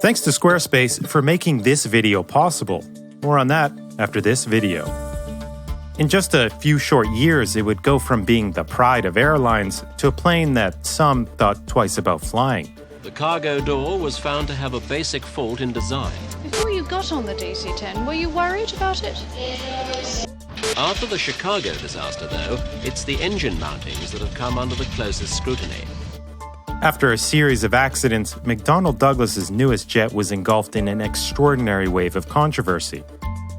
Thanks to Squarespace for making this video possible. More on that after this video. In just a few short years, it would go from being the pride of airlines to a plane that some thought twice about flying. The cargo door was found to have a basic fault in design. Before you got on the DC-10, were you worried about it? After the Chicago disaster, though, it's the engine mountings that have come under the closest scrutiny. After a series of accidents, McDonnell Douglas's newest jet was engulfed in an extraordinary wave of controversy.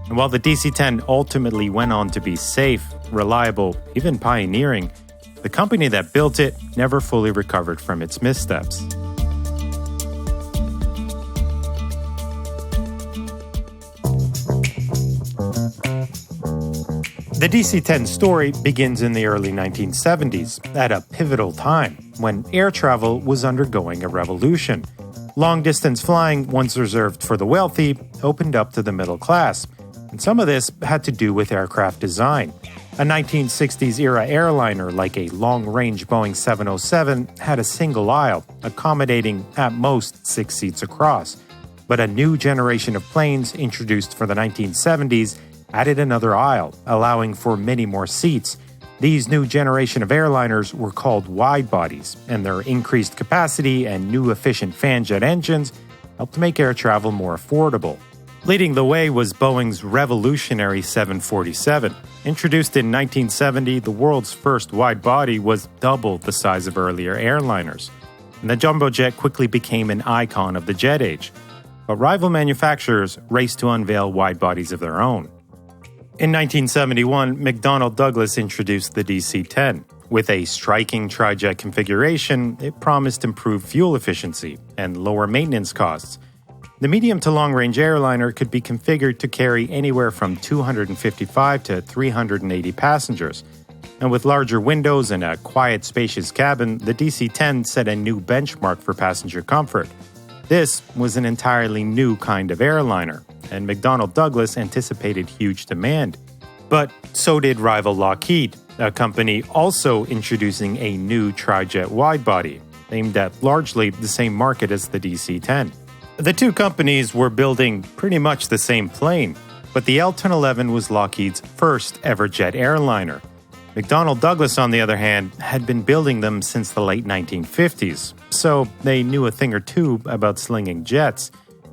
And while the DC-10 ultimately went on to be safe, reliable, even pioneering, the company that built it never fully recovered from its missteps. The DC-10 story begins in the early 1970s, at a pivotal time when air travel was undergoing a revolution. Long-distance flying, once reserved for the wealthy, opened up to the middle class, and some of this had to do with aircraft design. A 1960s-era airliner like a long-range Boeing 707 had a single aisle, accommodating at most 6 seats across. But a new generation of planes introduced for the 1970s added another aisle, allowing for many more seats. These new generation of airliners were called wide-bodies, and their increased capacity and new efficient fan jet engines helped make air travel more affordable. Leading the way was Boeing's revolutionary 747. Introduced in 1970, the world's first wide-body was double the size of earlier airliners, and the jumbo jet quickly became an icon of the jet age. But rival manufacturers raced to unveil wide-bodies of their own. In 1971, McDonnell Douglas introduced the DC-10. With a striking Trijet configuration, it promised improved fuel efficiency and lower maintenance costs. The medium to long-range airliner could be configured to carry anywhere from 255 to 380 passengers. And with larger windows and a quiet, spacious cabin, the DC-10 set a new benchmark for passenger comfort. This was an entirely new kind of airliner, and McDonnell Douglas anticipated huge demand. But so did rival Lockheed, a company also introducing a new Trijet widebody, aimed at largely the same market as the DC-10. The two companies were building pretty much the same plane, but the L-1011 was Lockheed's first ever jet airliner. McDonnell Douglas, on the other hand, had been building them since the late 1950s, so they knew a thing or two about slinging jets.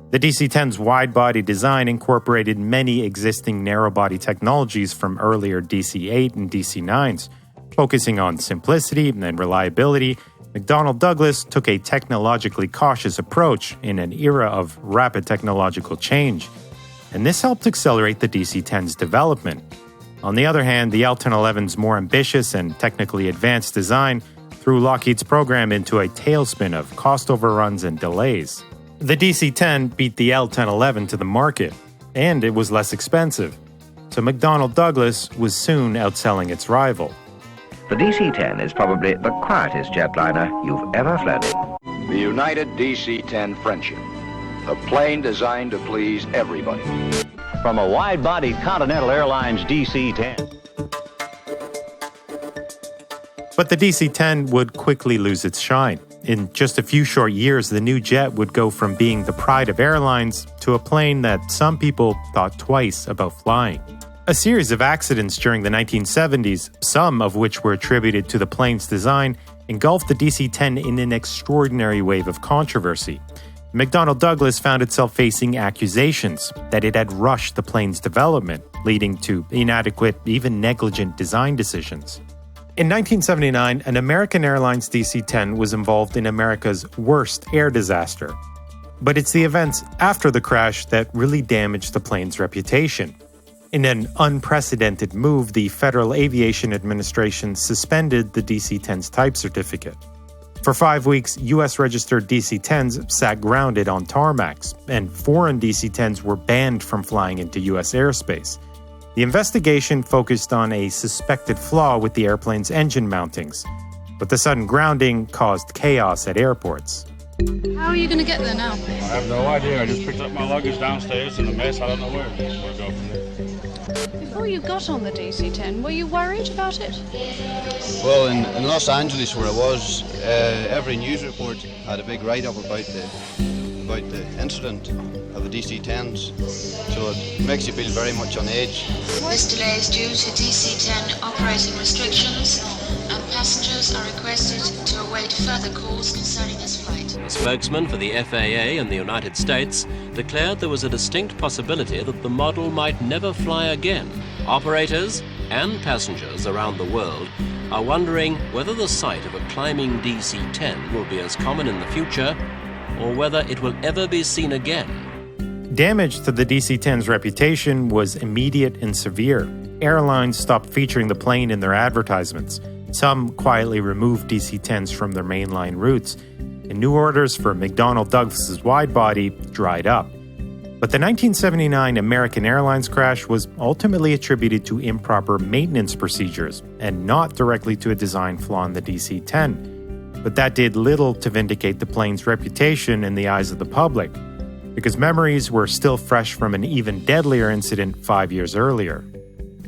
The DC-10's wide-body design incorporated many existing narrow-body technologies from earlier DC-8 and DC-9s. Focusing on simplicity and reliability, McDonnell Douglas took a technologically cautious approach in an era of rapid technological change, and this helped accelerate the DC-10's development. On the other hand, the L-1011's more ambitious and technically advanced design threw Lockheed's program into a tailspin of cost overruns and delays. The DC-10 beat the L-1011 to the market, and it was less expensive, so McDonnell Douglas was soon outselling its rival. The DC-10 is probably the quietest jetliner you've ever flown in. The United DC-10 Friendship, a plane designed to please everybody. From a wide-body Continental Airlines DC-10. But the DC-10 would quickly lose its shine. In just a few short years, the new jet would go from being the pride of airlines to a plane that some people thought twice about flying. A series of accidents during the 1970s, some of which were attributed to the plane's design, engulfed the DC-10 in an extraordinary wave of controversy. McDonnell Douglas found itself facing accusations that it had rushed the plane's development, leading to inadequate, even negligent design decisions. In 1979, an American Airlines DC-10 was involved in America's worst air disaster. But it's the events after the crash that really damaged the plane's reputation. In an unprecedented move, the Federal Aviation Administration suspended the DC-10's type certificate. For 5 weeks, U.S.-registered DC-10s sat grounded on tarmacs, and foreign DC-10s were banned from flying into U.S. airspace. The investigation focused on a suspected flaw with the airplane's engine mountings, but the sudden grounding caused chaos at airports. How are you going to get there now? I have no idea. I just picked up my luggage downstairs in a mess. I don't know where. We'll go from there. Before you got on the DC-10, were you worried about it? Well, in Los Angeles, where I was, every news report had a big write-up about about the incident of the DC-10s, so it makes you feel very much on edge. This delay is due to DC-10 operating restrictions, and passengers are requested to await further calls concerning this flight. A spokesman for the FAA in the United States declared there was a distinct possibility that the model might never fly again. Operators and passengers around the world are wondering whether the sight of a climbing DC-10 will be as common in the future, or whether it will ever be seen again. Damage to the DC-10's reputation was immediate and severe. Airlines stopped featuring the plane in their advertisements. Some quietly removed DC-10s from their mainline routes, and new orders for McDonnell Douglas's widebody dried up. But the 1979 American Airlines crash was ultimately attributed to improper maintenance procedures and not directly to a design flaw in the DC-10. But that did little to vindicate the plane's reputation in the eyes of the public, because memories were still fresh from an even deadlier incident 5 years earlier.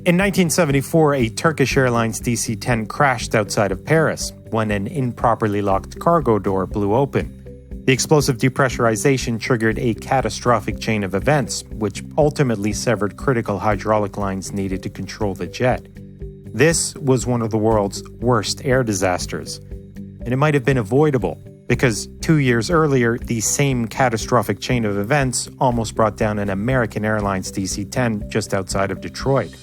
In 1974, a Turkish Airlines DC-10 crashed outside of Paris when an improperly locked cargo door blew open. The explosive depressurization triggered a catastrophic chain of events, which ultimately severed critical hydraulic lines needed to control the jet. This was one of the world's worst air disasters, and it might have been avoidable, because 2 years earlier, the same catastrophic chain of events almost brought down an American Airlines DC-10 just outside of Detroit.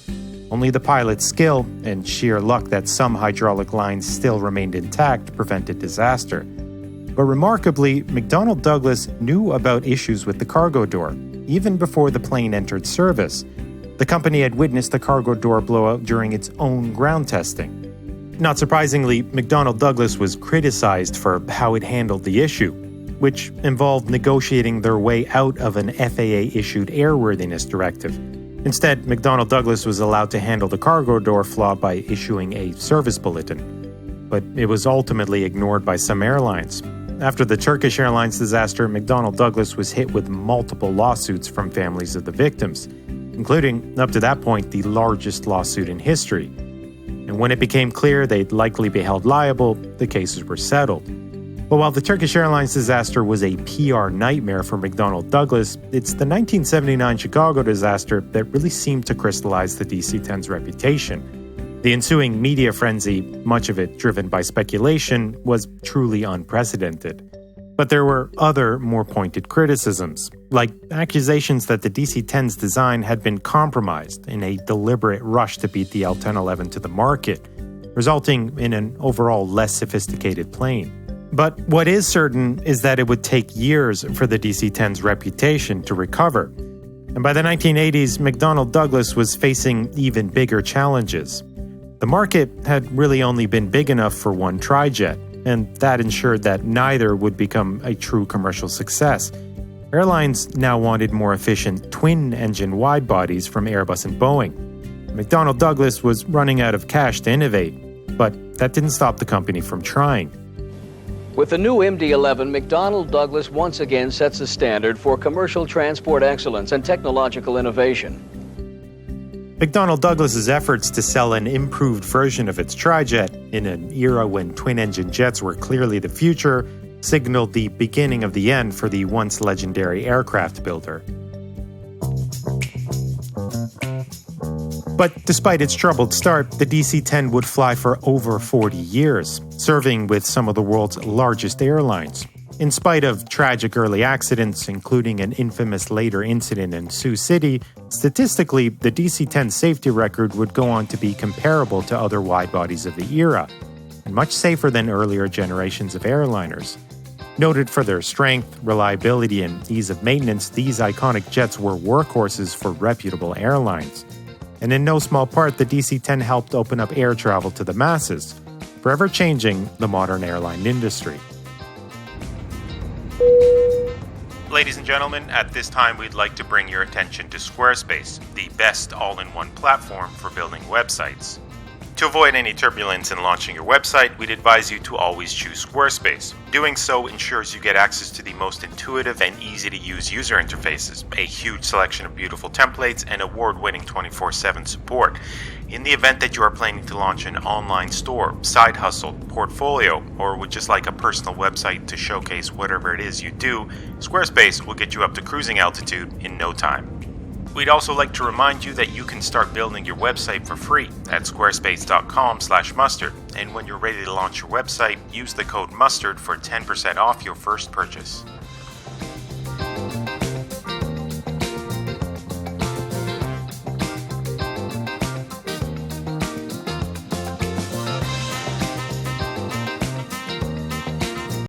Only the pilot's skill and sheer luck that some hydraulic lines still remained intact prevented disaster. But remarkably, McDonnell Douglas knew about issues with the cargo door, even before the plane entered service. The company had witnessed the cargo door blowout during its own ground testing. Not surprisingly, McDonnell Douglas was criticized for how it handled the issue, which involved negotiating their way out of an FAA-issued airworthiness directive. Instead, McDonnell Douglas was allowed to handle the cargo door flaw by issuing a service bulletin. But it was ultimately ignored by some airlines. After the Turkish Airlines disaster, McDonnell Douglas was hit with multiple lawsuits from families of the victims, including, up to that point, the largest lawsuit in history. And when it became clear they'd likely be held liable, the cases were settled. But while the Turkish Airlines disaster was a PR nightmare for McDonnell Douglas, it's the 1979 Chicago disaster that really seemed to crystallize the DC-10's reputation. The ensuing media frenzy, much of it driven by speculation, was truly unprecedented. But there were other, more pointed criticisms, like accusations that the DC-10's design had been compromised in a deliberate rush to beat the L-1011 to the market, resulting in an overall less sophisticated plane. But what is certain is that it would take years for the DC-10's reputation to recover. And by the 1980s, McDonnell Douglas was facing even bigger challenges. The market had really only been big enough for one Trijet, and that ensured that neither would become a true commercial success. Airlines now wanted more efficient twin-engine widebodies from Airbus and Boeing. McDonnell Douglas was running out of cash to innovate, but that didn't stop the company from trying. With the new MD-11, McDonnell Douglas once again sets a standard for commercial transport excellence and technological innovation. McDonnell Douglas's efforts to sell an improved version of its Trijet in an era when twin-engine jets were clearly the future signaled the beginning of the end for the once legendary aircraft builder. But despite its troubled start, the DC-10 would fly for over 40 years, serving with some of the world's largest airlines. In spite of tragic early accidents, including an infamous later incident in Sioux City, statistically, the DC-10 safety record would go on to be comparable to other widebodies of the era, and much safer than earlier generations of airliners. Noted for their strength, reliability, and ease of maintenance, these iconic jets were workhorses for reputable airlines. And in no small part, the DC-10 helped open up air travel to the masses, forever changing the modern airline industry. Ladies and gentlemen, at this time we'd like to bring your attention to Squarespace, the best all-in-one platform for building websites. To avoid any turbulence in launching your website, we'd advise you to always choose Squarespace. Doing so ensures you get access to the most intuitive and easy-to-use user interfaces, a huge selection of beautiful templates, and award-winning 24/7 support. In the event that you are planning to launch an online store, side hustle, portfolio, or would just like a personal website to showcase whatever it is you do, Squarespace will get you up to cruising altitude in no time. We'd also like to remind you that you can start building your website for free at squarespace.com/mustard, and when you're ready to launch your website, use the code MUSTARD for 10% off your first purchase.